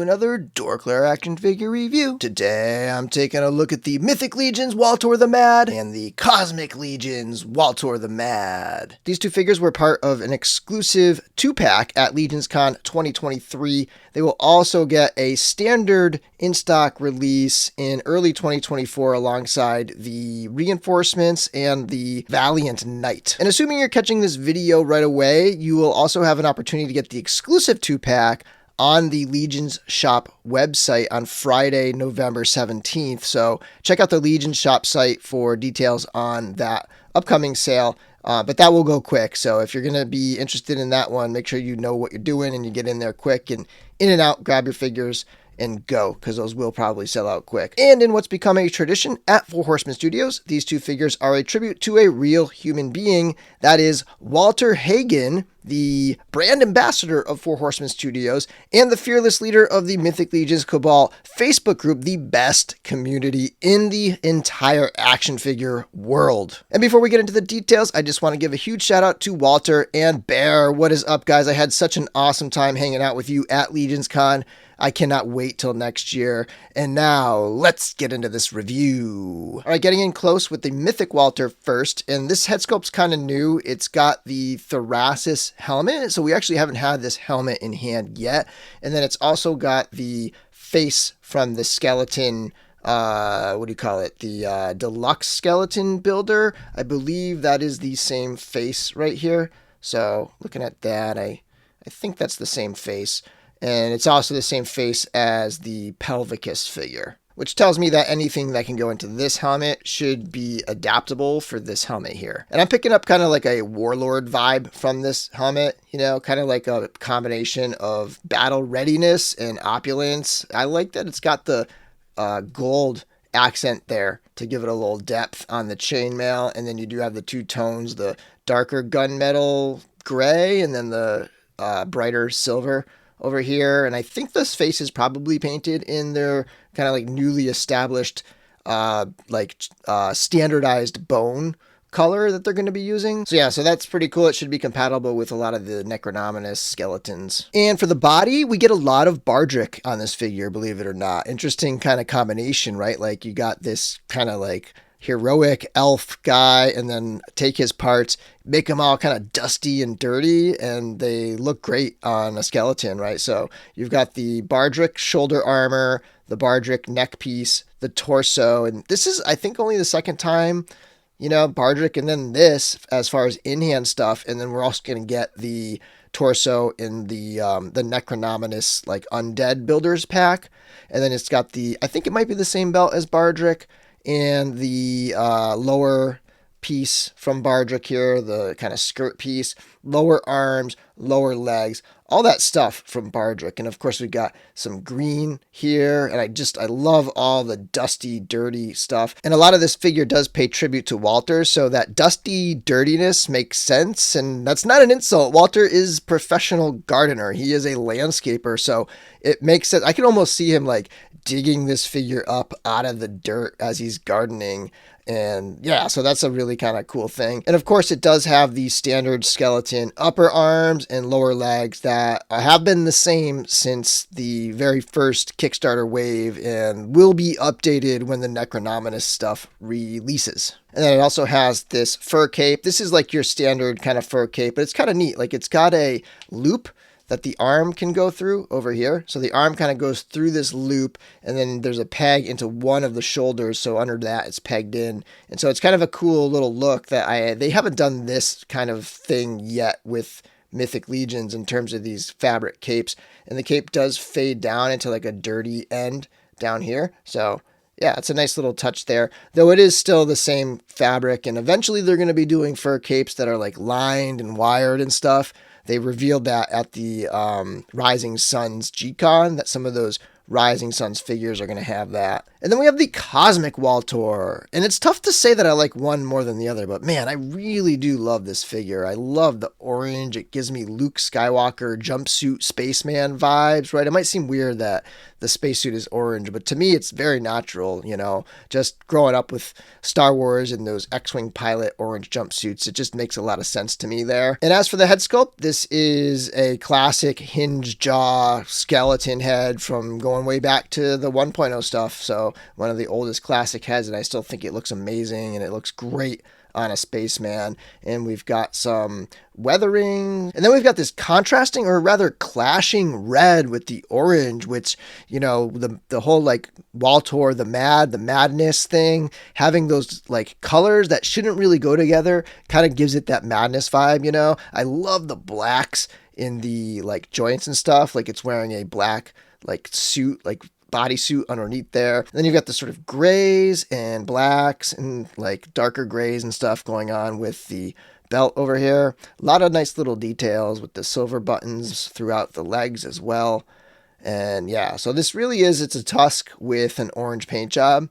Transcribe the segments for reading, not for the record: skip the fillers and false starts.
another DorkLair action figure review. Today I'm taking a look at the Mythic Legions Wal-Torr the Mad and the Cosmic Legions Wal-Torr the Mad. These two figures were part of an exclusive 2-pack at LegionsCon 2023. They will also get a standard in-stock release in early 2024 alongside the reinforcements and the Valiant Knight. And assuming you're catching this video right away, you will also have an opportunity to get the exclusive 2-pack on the Legions Shop website on Friday, November 17th. So check out the Legions Shop site for details on that upcoming sale. But that will go quick. So if you're going to be interested in that one, make sure you know what you're doing and you get in there quick and in and out, grab your figures and go, because those will probably sell out quick. And in what's become a tradition at FourHorsemen Studios, these two figures are a tribute to a real human being. That is Walter Hagen, the brand ambassador of FourHorsemen Studios and the fearless leader of the Mythic Legions CABAL Facebook group, the best community in the entire action figure world. And before we get into the details, I just want to give a huge shout out to Walter and Bear. What is up, guys? I had such an awesome time hanging out with you at LegionsCon. I cannot wait till next year. And now let's get into this review. All right, getting in close with the Mythic Walter first. And this head sculpt's kind of new. It's got the Thoracis helmet. So we actually haven't had this helmet in hand yet. And then it's also got the face from the skeleton, what do you call it? The deluxe skeleton builder. I believe that is the same face right here. So looking at that, I think that's the same face. And it's also the same face as the Pelvicus figure, which tells me that anything that can go into this helmet should be adaptable for this helmet here. And I'm picking up kind of like a Warlord vibe from this helmet, you know, kind of like a combination of battle readiness and opulence. I like that it's got the gold accent there to give it a little depth on the chainmail. And then you do have the two tones, the darker gunmetal gray and then the brighter silver over here. And I think this face is probably painted in their kind of like newly established standardized bone color that they're going to be using. So yeah, so that's pretty cool. It should be compatible with a lot of the Necronominus skeletons. And for the body, we get a lot of Bardric on this figure, believe it or not. Interesting kind of combination, right? Like you got this kind of like heroic elf guy and then take his parts, make them all kind of dusty and dirty, and they look great on a skeleton, right? So you've got the Bardric shoulder armor, the Bardric neck piece, the torso, and this is, I think, only the second time, you know, Bardric, and then this as far as in-hand stuff, and then we're also going to get the torso in the Necronominus like undead builders pack, and then it's got the, I think it might be the same belt as Bardric, and the lower piece from Bardric here, the kind of skirt piece, lower arms, lower legs, all that stuff from Bardric. And of course we got some green here, and I love all the dusty, dirty stuff. And a lot of this figure does pay tribute to Walter, so that dusty dirtiness makes sense, and that's not an insult. Walter is professional gardener. He is a landscaper, so it makes sense. I can almost see him like digging this figure up out of the dirt as he's gardening. And yeah, so that's a really kind of cool thing. And of course it does have the standard skeleton upper arms and lower legs that have been the same since the very first Kickstarter wave and will be updated when the Necronominus stuff releases. And then it also has this fur cape. This is like your standard kind of fur cape, but it's kind of neat. Like it's got a loop that the arm can go through over here. So the arm kind of goes through this loop, and then there's a peg into one of the shoulders. So under that, it's pegged in. And so it's kind of a cool little look that they haven't done this kind of thing yet with Mythic Legions in terms of these fabric capes. And the cape does fade down into like a dirty end down here. So yeah, it's a nice little touch there, though it is still the same fabric. And eventually they're going to be doing fur capes that are like lined and wired and stuff. They revealed that at the Rising Suns G-Con, that some of those Rising Suns figures are going to have that. And then we have the Cosmic Wal-Torr. And it's tough to say that I like one more than the other, but man, I really do love this figure. I love the orange. It gives me Luke Skywalker jumpsuit spaceman vibes, right? It might seem weird that the spacesuit is orange, but to me, it's very natural, you know, just growing up with Star Wars and those X-Wing pilot orange jumpsuits. It just makes a lot of sense to me there. And as for the head sculpt, this is a classic hinge jaw skeleton head from going way back to the 1.0 stuff. So one of the oldest classic heads, and I still think it looks amazing and it looks great on a spaceman. And we've got some weathering, and then we've got this contrasting, or rather clashing red with the orange, which, you know, the whole like Wal-Torr the madness thing, having those like colors that shouldn't really go together kind of gives it that madness vibe, you know. I love the blacks in the like joints and stuff, like it's wearing a black like suit, like bodysuit underneath there. And then you've got the sort of grays and blacks and like darker grays and stuff going on with the belt over here. A lot of nice little details with the silver buttons throughout the legs as well. And yeah, so this really is, it's a tusk with an orange paint job.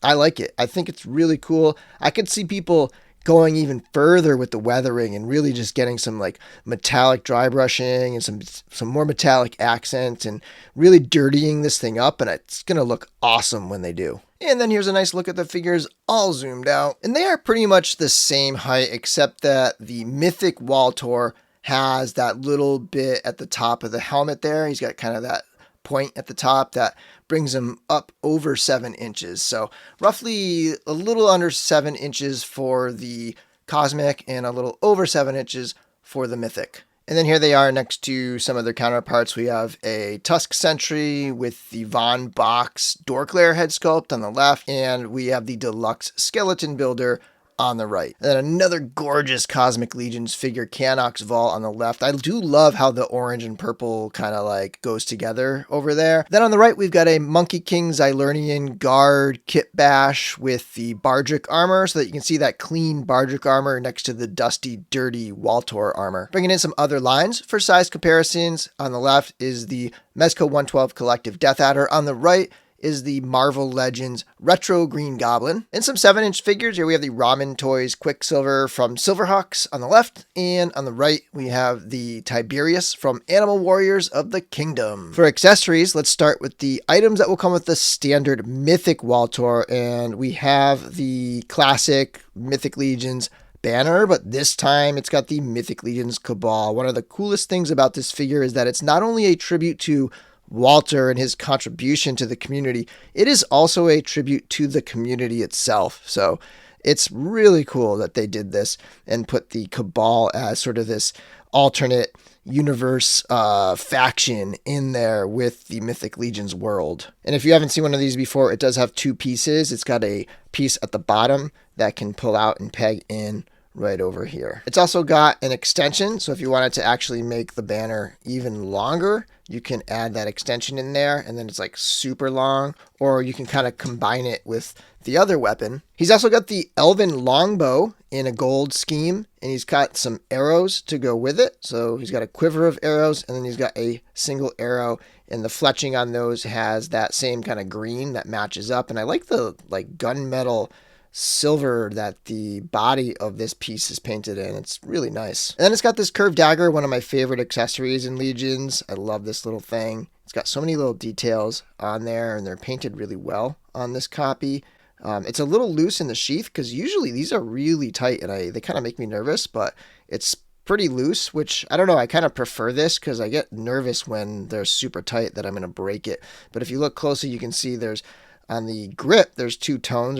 I like it. I think it's really cool. I could see people going even further with the weathering and really just getting some like metallic dry brushing and some more metallic accents and really dirtying this thing up, and it's gonna look awesome when they do. And then here's a nice look at the figures all zoomed out, and they are pretty much the same height except that the Mythic Wal-Torr has that little bit at the top of the helmet there. He's got kind of that point at the top that brings him up over 7 inches. So roughly a little under 7 inches for the Cosmic and a little over 7 inches for the Mythic. And then here they are next to some of their counterparts. We have a Tusk Sentry with the Von Box DorkLair head sculpt on the left, and we have the Deluxe Skeleton Builder on the right. And then another gorgeous Cosmic Legions figure, Canox Vol, on the left. I do love how the orange and purple kind of like goes together over there. Then on the right, we've got a Monkey King Xylernian Guard Kit Bash with the Bardric armor, so that you can see that clean Bardric armor next to the dusty, dirty Wal-Torr armor. Bringing in some other lines for size comparisons. On the left is the Mezco 112 Collective Death Adder. On the right is the Marvel Legends Retro Green Goblin. And some 7-inch figures. Here we have the Ramen Toys Quicksilver from Silverhawks on the left, and on the right we have the Tiberius from Animal Warriors of the Kingdom. For accessories, let's start with the items that will come with the standard Mythic Wal-Torr, and we have the classic Mythic Legions banner, but this time it's got the Mythic Legions Cabal. One of the coolest things about this figure is that it's not only a tribute to Wal-Torr and his contribution to the community, it is also a tribute to the community itself. So it's really cool that they did this and put the Cabal as sort of this alternate universe faction in there with the Mythic Legions world. And if you haven't seen one of these before, it does have 2 pieces. It's got a piece at the bottom that can pull out and peg in right over here. It's also got an extension, so if you wanted to actually make the banner even longer, you can add that extension in there, and then it's like super long, or you can kind of combine it with the other weapon. He's also got the Elven Longbow in a gold scheme, and he's got some arrows to go with it. So he's got a quiver of arrows, and then he's got a single arrow, and the fletching on those has that same kind of green that matches up. And I like the like gunmetal silver that the body of this piece is painted in. It's really nice. And then it's got this curved dagger, one of my favorite accessories in Legions. I love this little thing. It's got so many little details on there, and they're painted really well on this copy. It's a little loose in the sheath because usually these are really tight, and they kind of make me nervous, but it's pretty loose, which I don't know. I kind of prefer this because I get nervous when they're super tight that I'm going to break it. But if you look closely, you can see there's on the grip, there's 2 tones.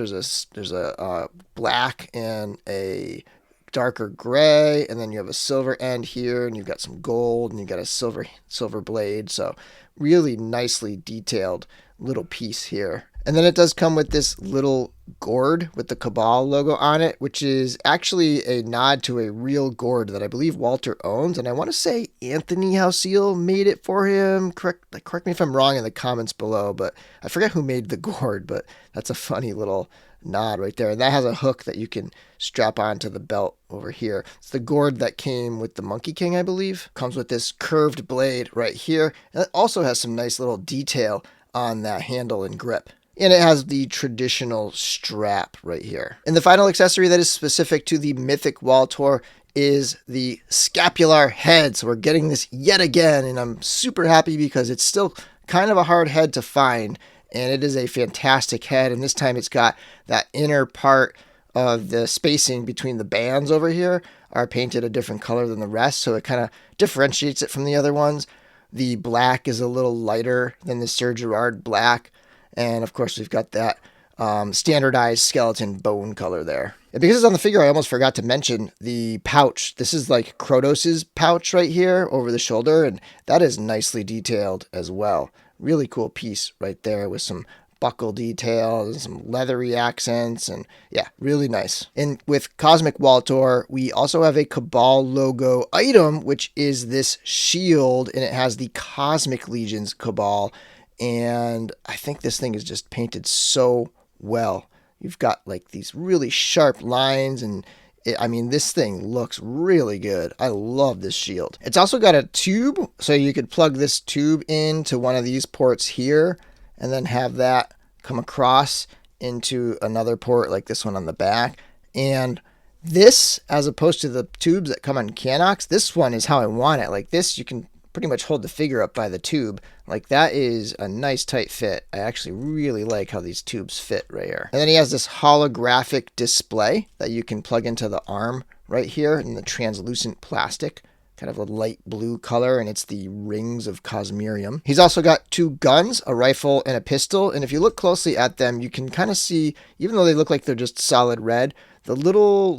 There's a black and a darker gray, and then you have a silver end here, and you've got some gold, and you've got a silver blade. So really nicely detailed little piece here. And then it does come with this little gourd with the Cabal logo on it, which is actually a nod to a real gourd that I believe Wal-Torr owns. And I want to say Anthony Houseal made it for him. Correct me if I'm wrong in the comments below, but I forget who made the gourd, but that's a funny little nod right there. And that has a hook that you can strap onto the belt over here. It's the gourd that came with the Monkey King, I believe. Comes with this curved blade right here. And it also has some nice little detail on that handle and grip. And it has the traditional strap right here. And the final accessory that is specific to the Mythic Wal-Torr is the scapular head. So we're getting this yet again, and I'm super happy because it's still kind of a hard head to find, and it is a fantastic head. And this time it's got that inner part of the spacing between the bands over here are painted a different color than the rest, so it kind of differentiates it from the other ones. The black is a little lighter than the Sir Gerard black, and of course we've got that standardized skeleton bone color there. And because it's on the figure, I almost forgot to mention the pouch. This is like Kratos's pouch right here over the shoulder, and that is nicely detailed as well. Really cool piece right there with some buckle detail and some leathery accents, and yeah, really nice. And with Cosmic Wal-Torr, we also have a CABAL logo item, which is this shield, and it has the Cosmic Legions CABAL, and I think this thing is just painted so well. You've got like these really sharp lines, and I mean, this thing looks really good. I love this shield. It's also got a tube, so you could plug this tube into one of these ports here, and then have that come across into another port like this one on the back. And this, as opposed to the tubes that come on Canox, this one is how I want it. Like this, you can pretty much hold the figure up by the tube. Like that is a nice tight fit. I actually really like how these tubes fit right here. And then he has this holographic display that you can plug into the arm right here in the translucent plastic, kind of a light blue color, and it's the rings of Cosmerium. He's also got two guns, a rifle and a pistol, and if you look closely at them, you can kind of see, even though they look like they're just solid red, the little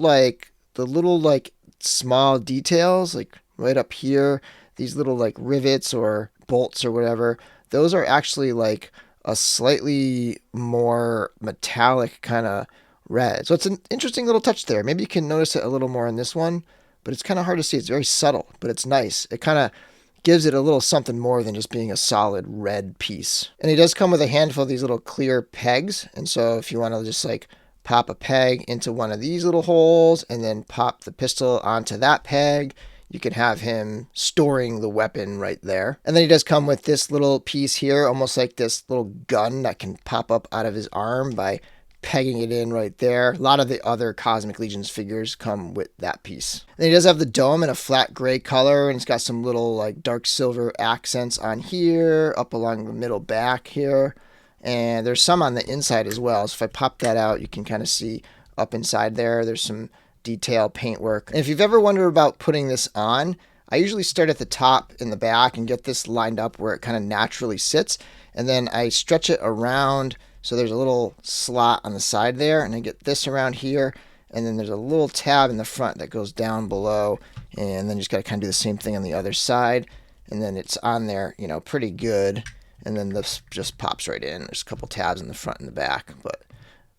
small details, like right up here, these little like rivets or bolts or whatever, those are actually like a slightly more metallic kind of red. So it's an interesting little touch there. Maybe you can notice it a little more in this one, but it's kind of hard to see. It's very subtle, but it's nice. It kind of gives it a little something more than just being a solid red piece. And he does come with a handful of these little clear pegs. And so if you want to just like pop a peg into one of these little holes and then pop the pistol onto that peg, you can have him storing the weapon right there. And then he does come with this little piece here, almost like this little gun that can pop up out of his arm by pegging it in right there. A lot of the other Cosmic Legions figures come with that piece. And he does have the dome in a flat gray color, and it's got some little like dark silver accents on here, up along the middle back here. And there's some on the inside as well. So if I pop that out, you can kind of see up inside there, there's some detail paintwork. And if you've ever wondered about putting this on, I usually start at the top in the back and get this lined up where it kind of naturally sits. And then I stretch it around, so there's a little slot on the side there, and I get this around here, and then there's a little tab in the front that goes down below, and then you just got to kind of do the same thing on the other side, and then it's on there, you know, pretty good, and then this just pops right in. There's a couple tabs in the front and the back, but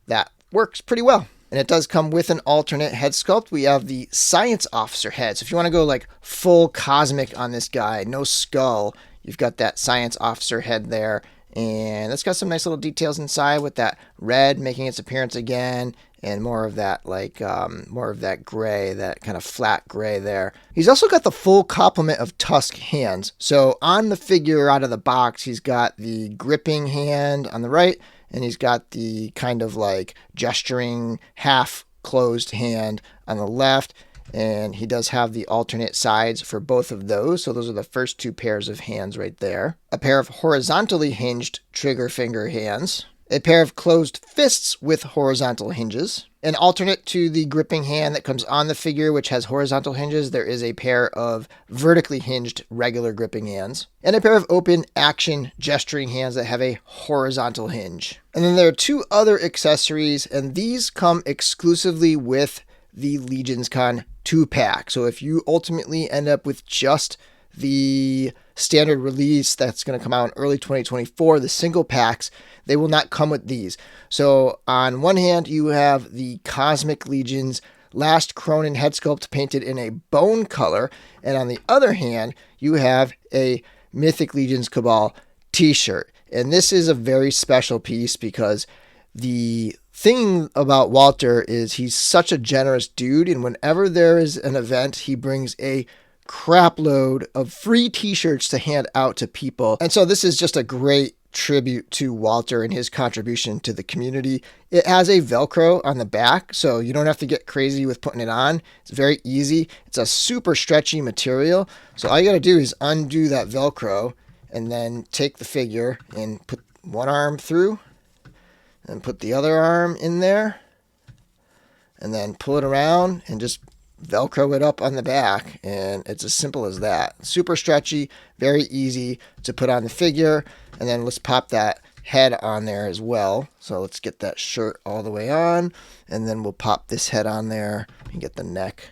that works pretty well. And it does come with an alternate head sculpt. We have the Science Officer head. So if you want to go like full cosmic on this guy, no skull, you've got that Science Officer head there. And it's got some nice little details inside with that red making its appearance again, and more of that more of that gray, that kind of flat gray there. He's also got the full complement of tusk hands. So on the figure out of the box, he's got the gripping hand on the right, and he's got the kind of like gesturing half closed hand on the left. And he does have the alternate sides for both of those. So those are the first two pairs of hands right there. A pair of horizontally hinged trigger finger hands. A pair of closed fists with horizontal hinges. An alternate to the gripping hand that comes on the figure, which has horizontal hinges, there is a pair of vertically hinged regular gripping hands. And a pair of open action gesturing hands that have a horizontal hinge. And then there are two other accessories, and these come exclusively with the LegionsCon 2-pack. So if you ultimately end up with just the standard release that's going to come out in early 2024, the single packs, they will not come with these. So on one hand, you have the Cosmic Legions Last Cronin head sculpt painted in a bone color, and on the other hand, you have a Mythic Legions CABAL t-shirt. And this is a very special piece because the thing about Wal-Torr is he's such a generous dude, and whenever there is an event, he brings a crap load of free t-shirts to hand out to people. And so this is just a great tribute to Wal-Torr and his contribution to the community. It has a Velcro on the back, so you don't have to get crazy with putting it on. It's very easy. It's a super stretchy material. So all you got to do is undo that Velcro and then take the figure and put one arm through and put the other arm in there and then pull it around and just Velcro it up on the back, and it's as simple as that. Super stretchy, very easy to put on the figure. And then let's pop that head on there as well. So let's get that shirt all the way on, and then we'll pop this head on there and get the neck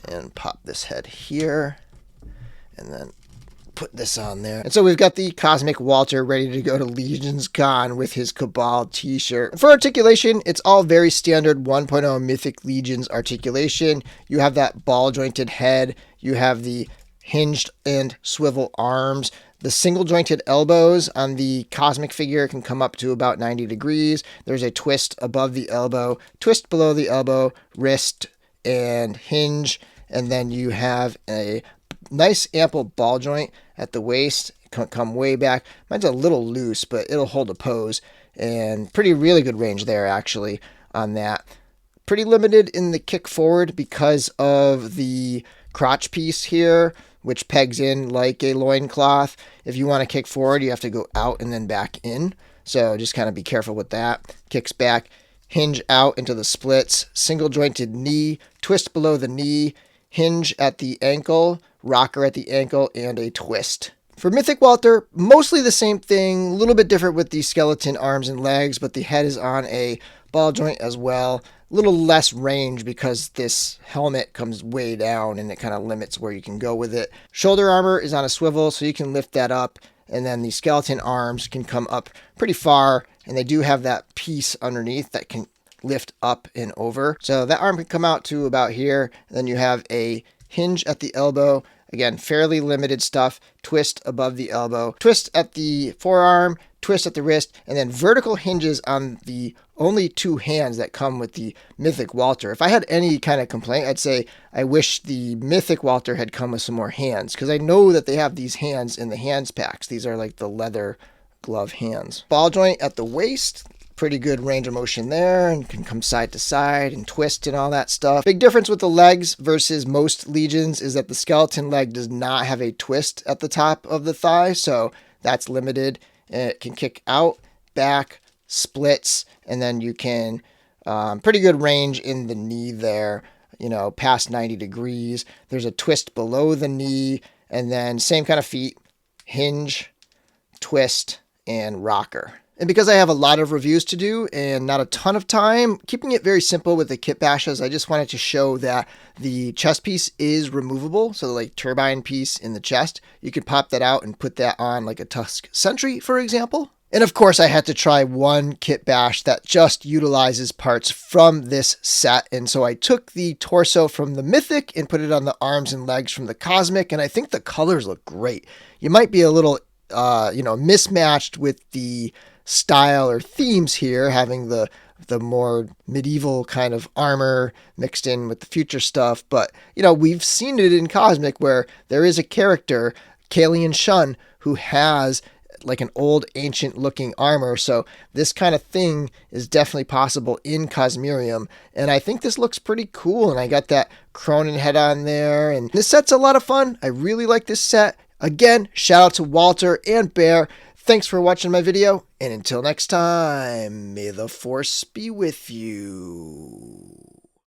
and pop this head here and then put this on there. And so we've got the Cosmic Wal-Torr ready to go to LegionsCon with his CABAL t-shirt. For articulation, it's all very standard 1.0 Mythic Legions articulation. You have that ball jointed head. You have the hinged and swivel arms. The single jointed elbows on the Cosmic figure can come up to about 90 degrees. There's a twist above the elbow, twist below the elbow, wrist, and hinge. And then you have a nice ample ball joint at the waist, come way back. Mine's a little loose, but it'll hold a pose, and really good range there actually on that. Pretty limited in the kick forward because of the crotch piece here, which pegs in like a loincloth. If you want to kick forward, you have to go out and then back in. So just kind of be careful with that. Kicks back, hinge out into the splits, single jointed knee, twist below the knee, hinge at the ankle, rocker at the ankle, and a twist. For Mythic Wal-Torr, mostly the same thing, a little bit different with the skeleton arms and legs, but the head is on a ball joint as well. A little less range because this helmet comes way down and it kind of limits where you can go with it. Shoulder armor is on a swivel, so you can lift that up, and then the skeleton arms can come up pretty far, and they do have that piece underneath that can lift up and over. So that arm can come out to about here, and then you have a hinge at the elbow. Again, fairly limited stuff. Twist above the elbow, twist at the forearm, twist at the wrist, and then vertical hinges on the only two hands that come with the Mythic Wal-Torr. If I had any kind of complaint, I'd say I wish the Mythic Wal-Torr had come with some more hands, because I know that they have these hands in the hands packs. These are like the leather glove hands. Ball joint at the waist. Pretty good range of motion there, and can come side to side and twist and all that stuff. Big difference with the legs versus most Legions is that the skeleton leg does not have a twist at the top of the thigh, so that's limited. It can kick out, back, splits, and then you can pretty good range in the knee there, past 90 degrees. There's a twist below the knee, and then same kind of feet, hinge, twist, and rocker. And because I have a lot of reviews to do and not a ton of time, keeping it very simple with the kit bashes, I just wanted to show that the chest piece is removable. So the like turbine piece in the chest, you could pop that out and put that on like a Tusk Sentry, for example. And of course, I had to try one kit bash that just utilizes parts from this set. And so I took the torso from the Mythic and put it on the arms and legs from the Cosmic. And I think the colors look great. You might be a little, mismatched with the style or themes here, having the more medieval kind of armor mixed in with the future stuff. But, we've seen it in Cosmic where there is a character, Kalian Shun, who has like an old ancient looking armor. So this kind of thing is definitely possible in Cosmerium. And I think this looks pretty cool. And I got that Cronin head on there. And this set's a lot of fun. I really like this set. Again, shout out to Wal-Torr and Bear. Thanks for watching my video, and until next time, may the Force be with you.